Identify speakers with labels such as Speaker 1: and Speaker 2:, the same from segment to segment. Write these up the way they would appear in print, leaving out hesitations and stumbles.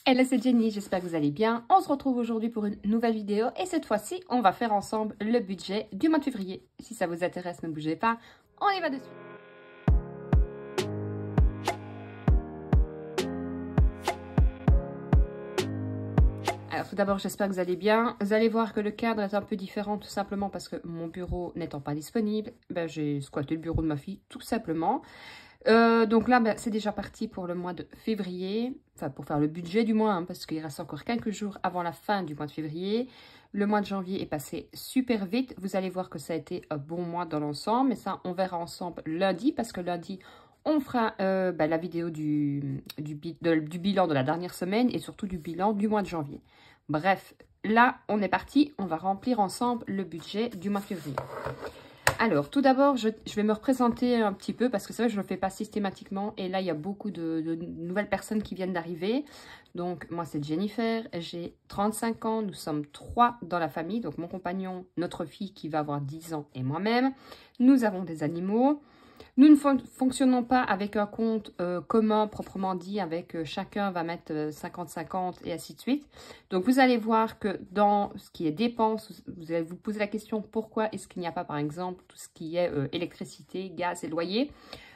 Speaker 1: Hello, c'est Jenny, j'espère que vous allez bien. On se retrouve aujourd'hui pour une nouvelle vidéo et cette fois-ci, on va faire ensemble le budget du mois de février. Si ça vous intéresse, ne bougez pas, on y va dessus. Alors tout d'abord, j'espère que vous allez bien. Vous allez voir que le cadre est un peu différent tout simplement parce que mon bureau n'étant pas disponible, j'ai squatté le bureau de ma fille tout simplement. Donc là, c'est déjà parti pour le mois de février, enfin pour faire le budget du mois, parce qu'il reste encore quelques jours avant la fin du mois de février. Le mois de janvier est passé super vite. Vous allez voir que ça a été un bon mois dans l'ensemble, mais ça, on verra ensemble lundi, parce que lundi, on fera la vidéo du bilan de la dernière semaine et surtout du bilan du mois de janvier. Bref, là, on est parti. On va remplir ensemble le budget du mois de février. Alors, tout d'abord, je vais me représenter un petit peu parce que c'est vrai que je ne le fais pas systématiquement. Et là, il y a beaucoup de nouvelles personnes qui viennent d'arriver. Donc, moi, c'est Jennifer. J'ai 35 ans. Nous sommes 3 dans la famille. Donc, mon compagnon, notre fille qui va avoir 10 ans et moi-même. Nous avons des animaux. Nous ne fonctionnons pas avec un compte commun proprement dit, avec chacun va mettre 50-50 et ainsi de suite. Donc, vous allez voir que dans ce qui est dépenses, vous allez vous poser la question pourquoi est-ce qu'il n'y a pas, par exemple, tout ce qui est électricité, gaz et loyer.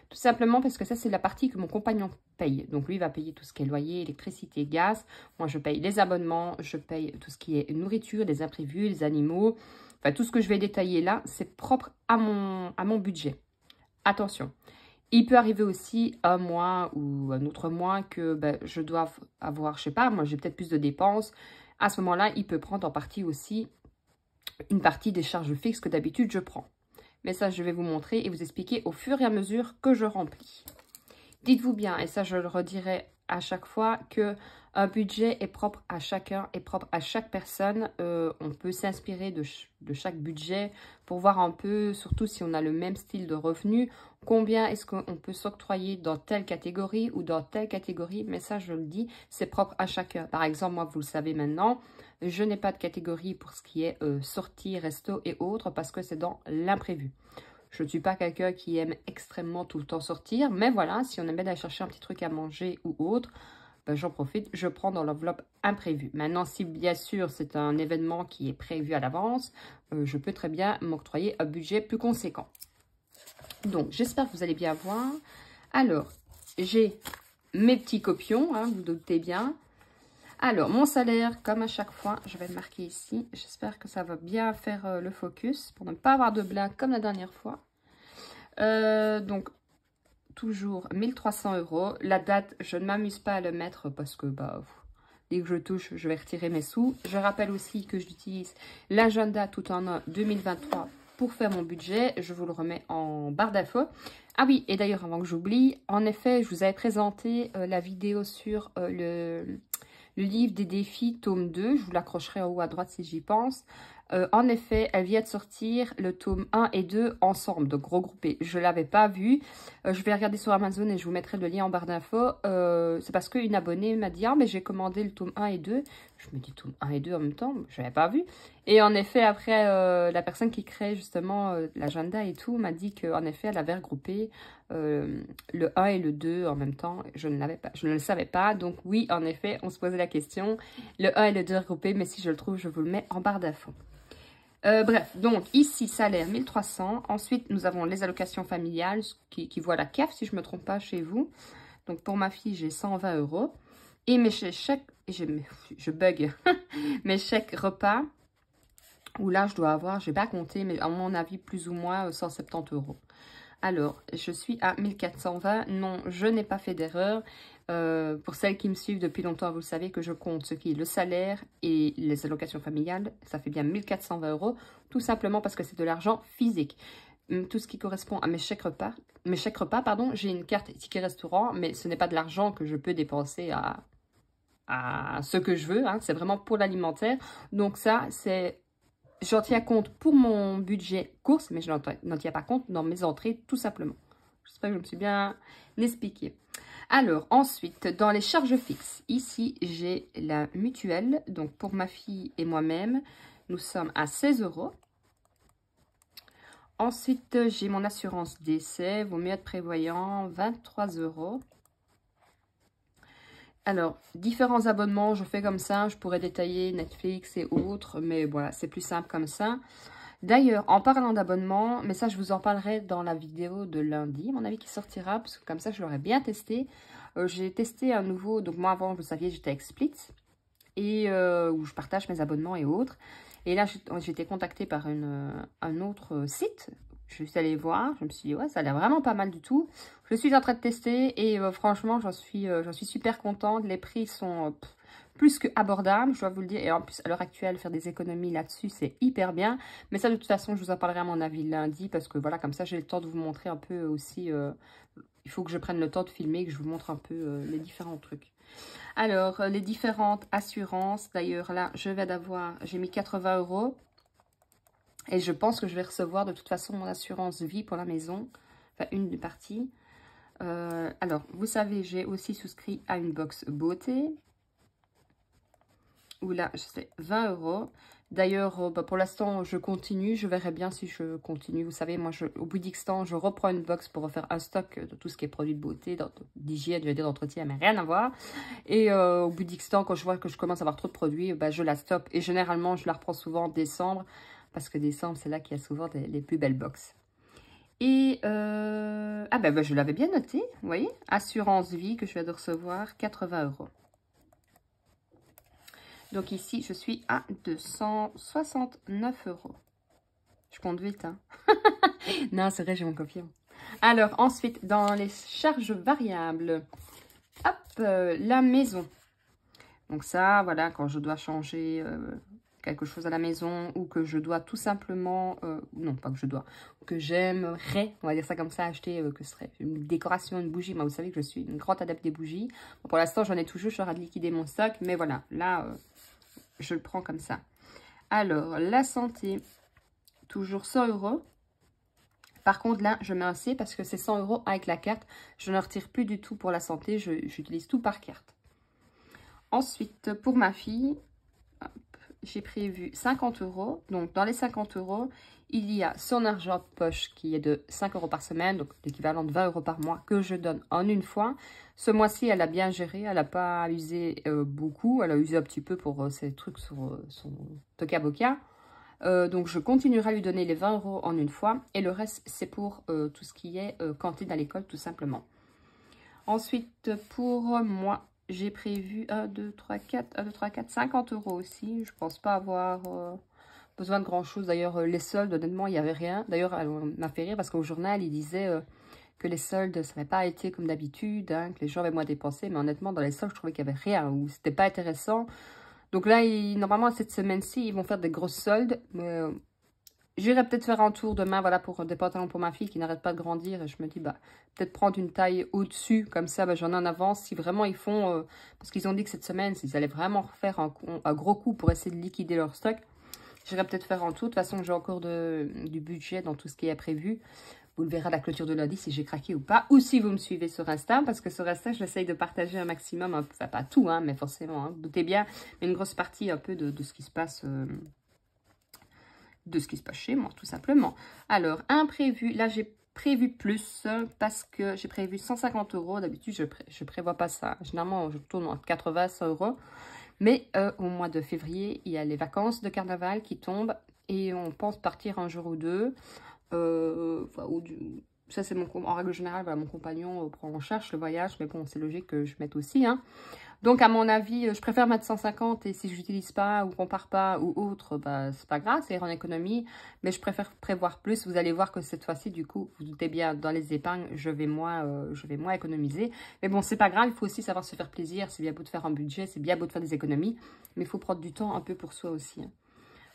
Speaker 1: Tout simplement parce que ça, c'est la partie que mon compagnon paye. Donc, lui, il va payer tout ce qui est loyer, électricité, gaz. Moi, je paye les abonnements, je paye tout ce qui est nourriture, les imprévus, les animaux. Enfin, tout ce que je vais détailler là, c'est propre à mon budget. Attention, il peut arriver aussi un mois ou un autre mois que je dois avoir, je sais pas, moi j'ai peut-être plus de dépenses. À ce moment-là, il peut prendre en partie aussi une partie des charges fixes que d'habitude je prends. Mais ça, je vais vous montrer et vous expliquer au fur et à mesure que je remplis. Dites-vous bien, et ça je le redirai à chaque fois, que un budget est propre à chacun, est propre à chaque personne. On peut s'inspirer de chaque budget pour voir un peu, surtout si on a le même style de revenu, combien est-ce qu'on peut s'octroyer dans telle catégorie ou dans telle catégorie. Mais ça, je le dis, c'est propre à chacun. Par exemple, moi, vous le savez maintenant, je n'ai pas de catégorie pour ce qui est sortie, resto et autres parce que c'est dans l'imprévu. Je ne suis pas quelqu'un qui aime extrêmement tout le temps sortir, mais voilà, si on aime bien aller chercher un petit truc à manger ou autre, j'en profite, je prends dans l'enveloppe imprévue. Maintenant, si bien sûr c'est un événement qui est prévu à l'avance, je peux très bien m'octroyer un budget plus conséquent. Donc, j'espère que vous allez bien voir. Alors, j'ai mes petits copions, vous vous doutez bien. Alors, mon salaire, comme à chaque fois, je vais le marquer ici. J'espère que ça va bien faire le focus pour ne pas avoir de blague comme la dernière fois. Donc, toujours 1300 €. La date, je ne m'amuse pas à le mettre parce que, dès que je touche, je vais retirer mes sous. Je rappelle aussi que j'utilise l'agenda tout en un 2023 pour faire mon budget. Je vous le remets en barre d'infos. Ah oui, et d'ailleurs, avant que j'oublie, en effet, je vous avais présenté la vidéo sur le livre des défis, tome 2, je vous l'accrocherai en haut à droite si j'y pense. En effet, elle vient de sortir le tome 1 et 2 ensemble, donc regroupés. Je ne l'avais pas vu. Je vais regarder sur Amazon et je vous mettrai le lien en barre d'infos. C'est parce qu'une abonnée m'a dit « Ah, mais j'ai commandé le tome 1 et 2. » Je me dis « Tome 1 et 2 en même temps ?» Je n'avais pas vu. Et en effet, après, la personne qui crée justement l'agenda et tout m'a dit qu'en effet, elle avait regroupé le 1 et le 2 en même temps. Je ne le savais pas. Donc oui, en effet, on se posait la question. Le 1 et le 2 regroupés, mais si je le trouve, je vous le mets en barre d'infos. Bref, donc ici, salaire 1300. Ensuite, nous avons les allocations familiales qui voient la CAF, si je ne me trompe pas, chez vous. Donc, pour ma fille, j'ai 120 €. Et mes chèques, je bug, mes chèques repas, où là, je dois avoir, je n'ai pas compté, mais à mon avis, plus ou moins 170 €. Alors, je suis à 1420. Non, je n'ai pas fait d'erreur. Pour celles qui me suivent depuis longtemps, vous savez que je compte ce qui est le salaire et les allocations familiales. Ça fait bien 1420 €, tout simplement parce que c'est de l'argent physique. Tout ce qui correspond à mes chèques repas, pardon, j'ai une carte ticket restaurant, mais ce n'est pas de l'argent que je peux dépenser à ce que je veux. C'est vraiment pour l'alimentaire. Donc ça, c'est... J'en tiens compte pour mon budget course, mais je n'en tiens pas compte dans mes entrées, tout simplement. J'espère que je me suis bien expliquée. Alors, ensuite, dans les charges fixes, ici, j'ai la mutuelle. Donc, pour ma fille et moi-même, nous sommes à 16 €. Ensuite, j'ai mon assurance décès, vos mieux prévoyants, 23 €. Alors, différents abonnements, je fais comme ça. Je pourrais détailler Netflix et autres, mais voilà, c'est plus simple comme ça. D'ailleurs, en parlant d'abonnement, mais ça, je vous en parlerai dans la vidéo de lundi, à mon avis, qui sortira, parce que comme ça, je l'aurais bien testé. J'ai testé un nouveau, donc moi, avant, vous saviez, j'étais avec Split, et où je partage mes abonnements et autres. Et là, j'ai été contactée par un autre site. Je suis allée voir, je me suis dit, ouais, ça a l'air vraiment pas mal du tout. Je suis en train de tester et franchement, j'en suis super contente. Les prix sont plus que abordables, je dois vous le dire. Et en plus, à l'heure actuelle, faire des économies là-dessus, c'est hyper bien. Mais ça, de toute façon, je vous en parlerai à mon avis lundi parce que voilà, comme ça, j'ai le temps de vous montrer un peu aussi. Il faut que je prenne le temps de filmer, que je vous montre un peu les différents trucs. Alors, les différentes assurances. D'ailleurs, là, j'ai mis 80 €. Et je pense que je vais recevoir de toute façon mon assurance vie pour la maison. Enfin, une partie. Alors, vous savez, j'ai aussi souscrit à une box beauté. Où là, c'est 20 €. D'ailleurs, pour l'instant, je continue. Je verrai bien si je continue. Vous savez, moi, au bout d'X temps, je reprends une box pour refaire un stock de tout ce qui est produits de beauté, d'hygiène, je vais dire d'entretien, mais rien à voir. Et au bout d'X temps, quand je vois que je commence à avoir trop de produits, je la stoppe. Et généralement, je la reprends souvent en décembre. Parce que décembre, c'est là qu'il y a souvent les plus belles box. Et, je l'avais bien noté, vous voyez. Assurance vie que je viens de recevoir, 80 €. Donc ici, je suis à 269 €. Je compte vite, hein. Non, c'est vrai, j'ai mon copier. Alors, ensuite, dans les charges variables, hop, la maison. Donc ça, voilà, quand je dois changer quelque chose à la maison ou que je dois tout simplement, non, pas que je dois, que j'aimerais, on va dire ça comme ça, acheter, que ce serait une décoration, une bougie. Moi, vous savez que je suis une grande adepte des bougies. Bon, pour l'instant, j'en ai toujours, je suis en train de liquider mon stock, mais voilà, là... je le prends comme ça. Alors, la santé, toujours 100 €. Par contre, là, je mets un C parce que c'est 100 € avec la carte. Je ne retire plus du tout pour la santé. J'utilise tout par carte. Ensuite, pour ma fille, j'ai prévu 50 €. Donc, dans les 50 €, il y a son argent de poche qui est de 5 € par semaine, donc l'équivalent de 20 € par mois que je donne en une fois. Ce mois-ci, elle a bien géré, elle n'a pas usé beaucoup, elle a usé un petit peu pour ses trucs sur son Toca Boca. Donc, je continuerai à lui donner les 20 € en une fois et le reste, c'est pour tout ce qui est cantine à l'école, tout simplement. Ensuite, pour moi, j'ai prévu 1, 2, 3, 4, 50 € aussi. Je pense pas avoir besoin de grand chose. D'ailleurs, les soldes, honnêtement, il n'y avait rien. D'ailleurs, elle m'a fait rire parce qu'au journal, il disait que les soldes, ça n'avait pas été comme d'habitude, hein, que les gens avaient moins dépensé. Mais honnêtement, dans les soldes, je trouvais qu'il n'y avait rien ou c'était pas intéressant. Donc là, normalement, cette semaine-ci, ils vont faire des grosses soldes. Mais j'irai peut-être faire un tour demain, voilà, pour des pantalons pour ma fille qui n'arrête pas de grandir. Et je me dis, peut-être prendre une taille au-dessus, comme ça, j'en ai en avance. Si vraiment ils font, parce qu'ils ont dit que cette semaine, s'ils allaient vraiment faire un gros coup pour essayer de liquider leur stock, j'irai peut-être faire un tour. De toute façon, j'ai encore du budget dans tout ce qui est prévu. Vous le verrez à la clôture de lundi si j'ai craqué ou pas. Ou si vous me suivez sur Insta, parce que sur Insta, j'essaye de partager un maximum, enfin pas tout, hein, mais forcément, hein, doutez bien, mais une grosse partie un peu de ce qui se passe... de ce qui se passe chez moi, tout simplement. Alors, imprévu, là j'ai prévu plus parce que j'ai prévu 150 €. D'habitude, je prévois pas ça. Généralement, je tourne entre 80 et 100 €. Mais au mois de février, il y a les vacances de carnaval qui tombent et on pense partir un jour ou deux. Ça, c'est en règle générale, voilà, mon compagnon prend en charge le voyage, mais bon, c'est logique que je mette aussi, hein. Donc, à mon avis, je préfère mettre 150 et si je n'utilise pas ou qu'on part pas ou autre, c'est pas grave, c'est en économie. Mais je préfère prévoir plus. Vous allez voir que cette fois-ci, du coup, vous doutez bien, dans les épargnes, je vais moins économiser. Mais bon, c'est pas grave, il faut aussi savoir se faire plaisir. C'est bien beau de faire un budget, c'est bien beau de faire des économies. Mais il faut prendre du temps un peu pour soi aussi, hein.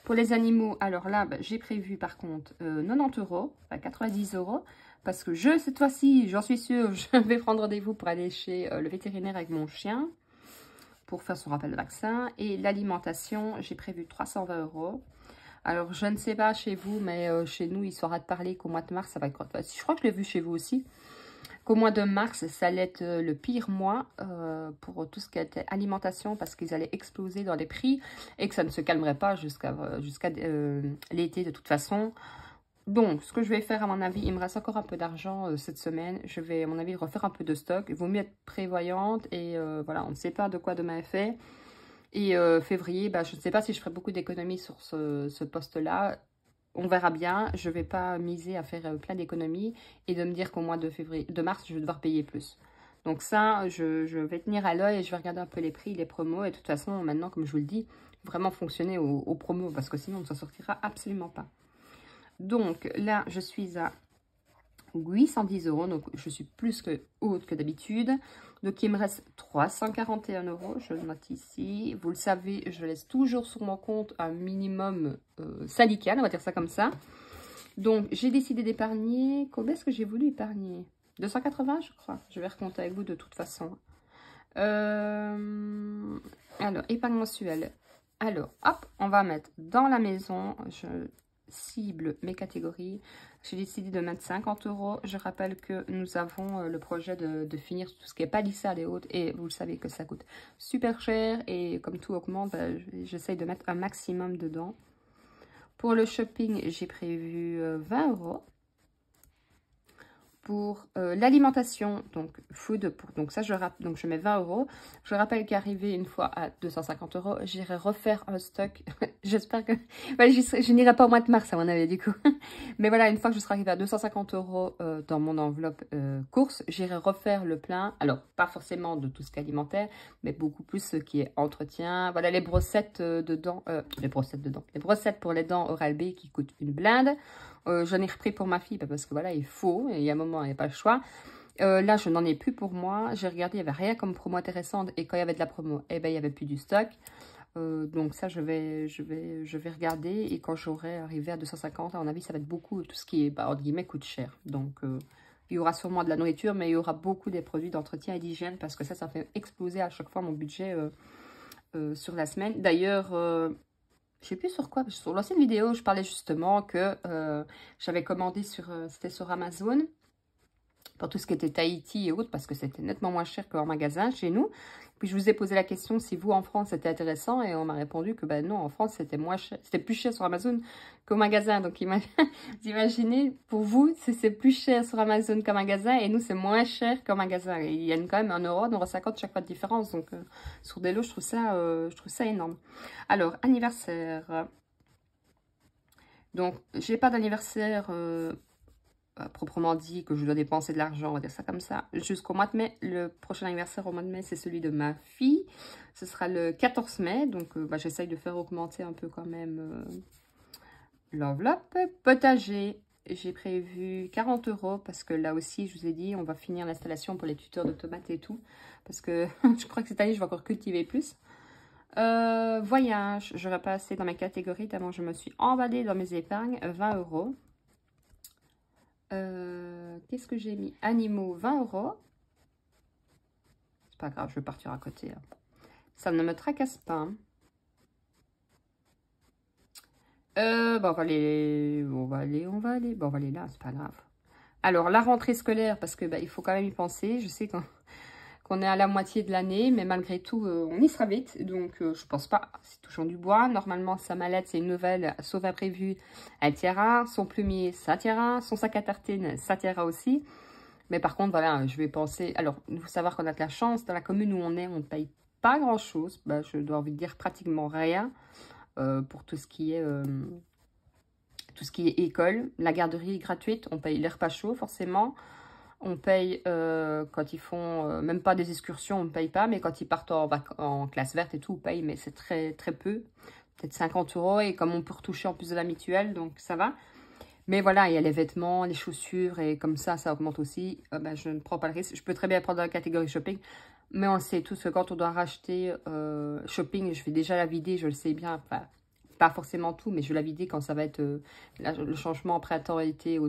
Speaker 1: Pour les animaux, alors là, j'ai prévu par contre 90 €, enfin 90 €. Parce que cette fois-ci, j'en suis sûre, je vais prendre rendez-vous pour aller chez le vétérinaire avec mon chien pour faire son rappel de vaccin. Et l'alimentation, j'ai prévu 320 €. Alors, je ne sais pas chez vous, mais chez nous, il sera de parler qu'au mois de mars, ça va être... Je crois que je l'ai vu chez vous aussi. Qu'au mois de mars, ça allait être le pire mois pour tout ce qui était alimentation parce qu'ils allaient exploser dans les prix et que ça ne se calmerait pas jusqu'à l'été de toute façon. Donc, ce que je vais faire, à mon avis, il me reste encore un peu d'argent cette semaine. Je vais, à mon avis, refaire un peu de stock. Il vaut mieux être prévoyante. Et voilà, on ne sait pas de quoi demain est fait. Et février, bah, je ne sais pas si je ferai beaucoup d'économies sur ce poste-là. On verra bien. Je ne vais pas miser à faire plein d'économies et de me dire qu'au mois de mars, je vais devoir payer plus. Donc ça, je vais tenir à l'œil et je vais regarder un peu les prix, les promos. Et de toute façon, maintenant, comme je vous le dis, vraiment fonctionner aux promos parce que sinon, on ne s'en sortira absolument pas. Donc là, je suis à 810 €, donc je suis plus que haute que d'habitude. Donc il me reste 341 €, je le note ici. Vous le savez, je laisse toujours sur mon compte un minimum syndical, on va dire ça comme ça. Donc j'ai décidé d'épargner, combien est-ce que j'ai voulu épargner? 280 je crois, je vais recompter avec vous de toute façon. Alors, épargne mensuelle. Alors, hop, on va mettre dans la maison, je cible mes catégories. J'ai décidé de mettre 50 €. Je rappelle que nous avons le projet de finir tout ce qui est palissade et autres. Et vous le savez que ça coûte super cher. Et comme tout augmente, bah, j'essaye de mettre un maximum dedans. Pour le shopping, j'ai prévu 20 €. Pour l'alimentation, donc food, donc ça donc je mets 20 €. Je rappelle qu'arrivé une fois à 250 €, j'irai refaire un stock. J'espère que ouais, je n'irai pas au mois de mars à mon avis du coup. Mais voilà, une fois que je serai arrivée à 250 € dans mon enveloppe course, j'irai refaire le plein. Alors pas forcément de tout ce qui est alimentaire, mais beaucoup plus ce qui est entretien. Voilà les brossettes dedans, les brossettes pour les dents Oral-B qui coûtent une blinde. J'en ai repris pour ma fille parce que voilà, il faut, et il y a un moment, il n'y a pas le choix. Là, je n'en ai plus pour moi. J'ai regardé, il n'y avait rien comme promo intéressante. Et quand il y avait de la promo, eh ben, il n'y avait plus du stock. Donc ça, je vais regarder. Et quand j'aurai arrivé à 250, à mon avis, ça va être beaucoup. Tout ce qui est, bah, entre guillemets, coûte cher. Donc, il y aura sûrement de la nourriture, mais il y aura beaucoup des produits d'entretien et d'hygiène. Parce que ça fait exploser à chaque fois mon budget sur la semaine. D'ailleurs... je sais plus sur quoi, sur l'ancienne vidéo, je parlais justement que j'avais commandé c'était sur Amazon pour tout ce qui était Tahiti et autres, parce que c'était nettement moins cher qu'en magasin chez nous. Puis je vous ai posé la question si vous en France c'était intéressant et on m'a répondu que ben non, en France c'était moins cher, c'était plus cher sur Amazon qu'au magasin. Donc vous imaginez, pour vous c'est plus cher sur Amazon qu'un magasin et nous c'est moins cher qu'un magasin. Et il y a quand même 1 €, 1,50 € chaque fois de différence. Donc sur des lots je trouve ça énorme. Alors anniversaire. Donc j'ai pas d'anniversaire proprement dit que je dois dépenser de l'argent, on va dire ça comme ça, jusqu'au mois de mai. Le prochain anniversaire au mois de mai, c'est celui de ma fille. Ce sera le 14 mai, donc bah, j'essaye de faire augmenter un peu quand même l'enveloppe. Potager, j'ai prévu 40 € parce que là aussi, je vous ai dit, on va finir l'installation pour les tuteurs de tomates et tout. Parce que je crois que cette année, je vais encore cultiver plus. Voyage, je vais passer dans mes catégories tellement je me suis emballée dans mes épargnes, 20 €. Qu'est-ce que j'ai mis? Animaux, 20 €. C'est pas grave, je vais partir à côté. Hein. Ça ne me tracasse pas. Bon, on va aller là, c'est pas grave. Alors, la rentrée scolaire, parce que bah, il faut quand même y penser. Je sais qu'on est à la moitié de l'année, mais malgré tout, on y sera vite. Donc, je pense pas, c'est touchant du bois. Normalement, sa mallette, c'est une nouvelle, sauf imprévu, elle tiendra. Son plumier, ça tiendra. Son sac à tartines, ça tiendra aussi. Mais par contre, voilà, je vais penser... Alors, il faut savoir qu'on a de la chance. Dans la commune où on est, on ne paye pas grand-chose. Bah, je dois envie de dire pratiquement rien pour tout ce qui est école. La garderie est gratuite. On paye les repas chauds, forcément. On paye quand ils font même pas des excursions, on ne paye pas. Mais quand ils partent en classe verte et tout, on paye. Mais c'est très, très peu. Peut-être 50 €. Et comme on peut retoucher en plus de la mutuelle, donc ça va. Mais voilà, il y a les vêtements, les chaussures, et comme ça augmente aussi. Ben, je ne prends pas le risque. Je peux très bien prendre la catégorie shopping. Mais on le sait tous que quand on doit racheter shopping, je vais déjà la vider, je le sais bien. Enfin, pas forcément tout, mais je vais la vider quand ça va être le changement printemps-été.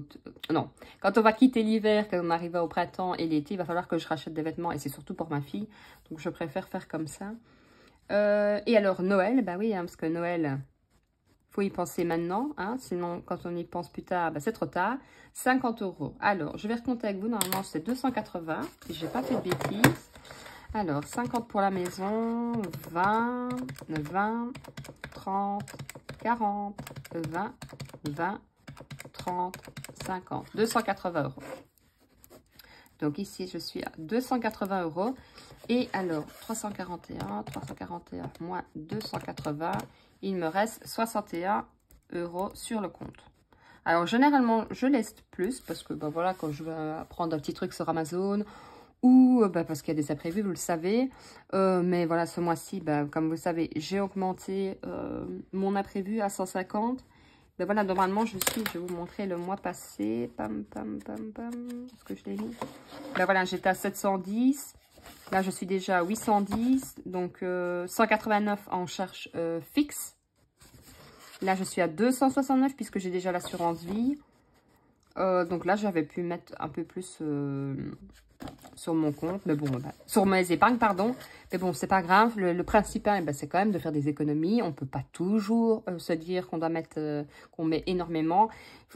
Speaker 1: Non, quand on va quitter l'hiver, quand on arrive au printemps et l'été, il va falloir que je rachète des vêtements. Et c'est surtout pour ma fille. Donc, je préfère faire comme ça. Et alors, Noël, bah oui, hein, parce que Noël... faut y penser maintenant, hein, sinon quand on y pense plus tard, bah, c'est trop tard. 50 €. Alors, je vais recompter avec vous. Normalement, c'est 280. Je n'ai pas fait de bêtises. Alors, 50 pour la maison, 20, 20, 30, 40, 20, 20, 30, 50, 280 euros. Donc ici, je suis à 280 euros. Et alors, 341 moins 280, il me reste 61 euros sur le compte. Alors, généralement, je laisse plus parce que, ben voilà, quand je vais prendre un petit truc sur Amazon ou parce qu'il y a des imprévus, vous le savez. Mais voilà, ce mois-ci, comme vous le savez, j'ai augmenté mon imprévu à 150. Ben voilà, normalement, je vais vous montrer le mois passé. Est-ce que je l'ai mis? Ben voilà, j'étais à 710. Là, je suis déjà à 810. Donc, 189 en charge fixe. Là, je suis à 269 puisque j'ai déjà l'assurance vie. Donc là, j'avais pu mettre un peu plus sur mon compte, mais bon, sur mes épargnes, pardon. Mais bon, c'est pas grave. Le principal, c'est quand même de faire des économies. On peut pas toujours se dire qu'on doit mettre, qu'on met énormément.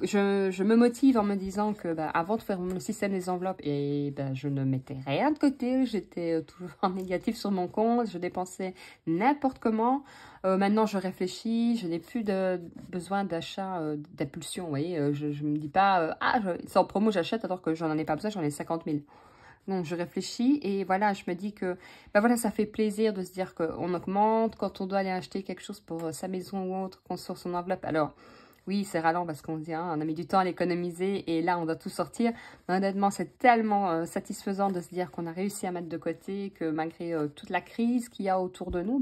Speaker 1: Je me motive en me disant que avant de faire le système des enveloppes, et je ne mettais rien de côté. J'étais toujours en négatif sur mon compte. Je dépensais n'importe comment. Maintenant, je réfléchis. Je n'ai plus besoin d'achat d'impulsion. Vous voyez, je me dis pas, c'est en promo, j'achète alors que j'en ai pas besoin. J'en ai 50 000. Donc, je réfléchis et voilà, je me dis que voilà, ça fait plaisir de se dire qu'on augmente quand on doit aller acheter quelque chose pour sa maison ou autre, qu'on sort son enveloppe. Alors, oui, c'est ralent parce qu'on dit, on a mis du temps à l'économiser et là, on doit tout sortir. Mais honnêtement, c'est tellement satisfaisant de se dire qu'on a réussi à mettre de côté, que malgré toute la crise qu'il y a autour de nous,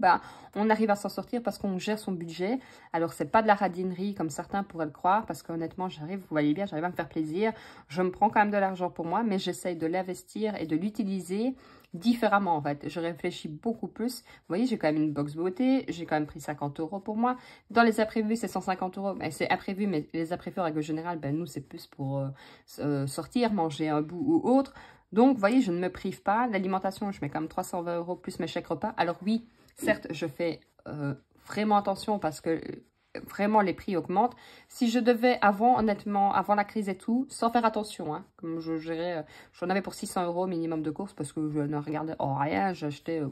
Speaker 1: on arrive à s'en sortir parce qu'on gère son budget. Alors, c'est pas de la radinerie comme certains pourraient le croire parce qu'honnêtement, vous voyez bien, j'arrive à me faire plaisir. Je me prends quand même de l'argent pour moi, mais j'essaye de l'investir et de l'utiliser différemment en fait. Je réfléchis beaucoup plus. Vous voyez, j'ai quand même une box beauté, j'ai quand même pris 50 euros pour moi. Dans les imprévus, c'est 150 euros. C'est imprévu, mais les imprévus, en règle générale, nous, c'est plus pour sortir, manger un bout ou autre. Donc, vous voyez, je ne me prive pas. L'alimentation, je mets quand même 320 euros plus mes chèques repas. Alors oui, certes, je fais vraiment attention parce que vraiment les prix augmentent. Si je devais honnêtement, avant la crise et tout, sans faire attention, comme je gérais, j'en avais pour 600 euros minimum de courses parce que je ne regardais rien, j'achetais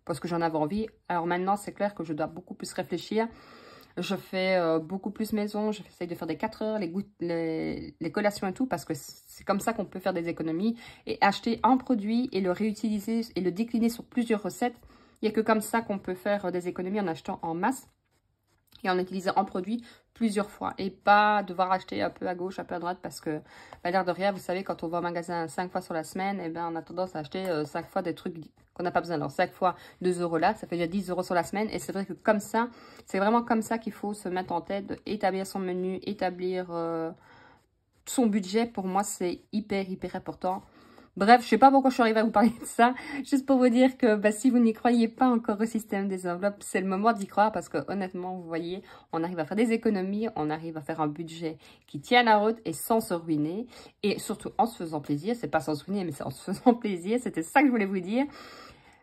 Speaker 1: parce que j'en avais envie. Alors maintenant, c'est clair que je dois beaucoup plus réfléchir. Je fais beaucoup plus maison, j'essaye de faire des 4 heures, les collations et tout, parce que c'est comme ça qu'on peut faire des économies et acheter un produit et le réutiliser et le décliner sur plusieurs recettes. Il n'y a que comme ça qu'on peut faire des économies en achetant en masse et en utilisant un produit plusieurs fois et pas devoir acheter un peu à gauche, un peu à droite parce que, l'air de rien, vous savez, quand on va au magasin 5 fois sur la semaine, on a tendance à acheter 5 fois des trucs qu'on n'a pas besoin. Alors 5 fois 2 euros là, ça fait déjà 10 euros sur la semaine et c'est vrai que comme ça, c'est vraiment comme ça qu'il faut se mettre en tête, établir son menu, établir son budget. Pour moi, c'est hyper important. Bref, je sais pas pourquoi je suis arrivée à vous parler de ça. Juste pour vous dire que si vous n'y croyez pas encore au système des enveloppes, c'est le moment d'y croire parce que honnêtement, vous voyez, on arrive à faire des économies, on arrive à faire un budget qui tient la route et sans se ruiner. Et surtout en se faisant plaisir. C'est pas sans se ruiner, mais c'est en se faisant plaisir. C'était ça que je voulais vous dire.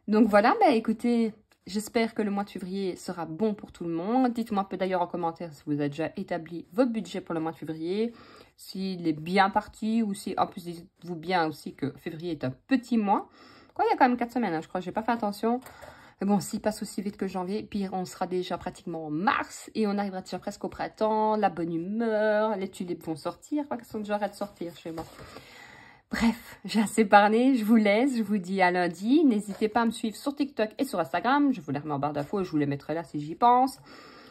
Speaker 1: Donc voilà, écoutez, j'espère que le mois de février sera bon pour tout le monde. Dites-moi d'ailleurs en commentaire si vous avez déjà établi votre budget pour le mois de février. S'il est bien parti ou si, en plus, dites-vous bien aussi que février est un petit mois. Quoi, il y a quand même 4 semaines, je crois, j'ai pas fait attention. Mais bon, s'il passe aussi vite que janvier, puis on sera déjà pratiquement en mars et on arrivera déjà presque au printemps, la bonne humeur, les tulipes vont sortir, quoi, qu'elles sont déjà arrêtées de sortir chez moi. Bref, j'ai assez parlé, je vous laisse, je vous dis à lundi. N'hésitez pas à me suivre sur TikTok et sur Instagram, je vous les remets en barre d'infos et je vous les mettrai là si j'y pense.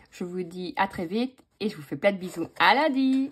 Speaker 1: Je vous dis à très vite et je vous fais plein de bisous. À lundi!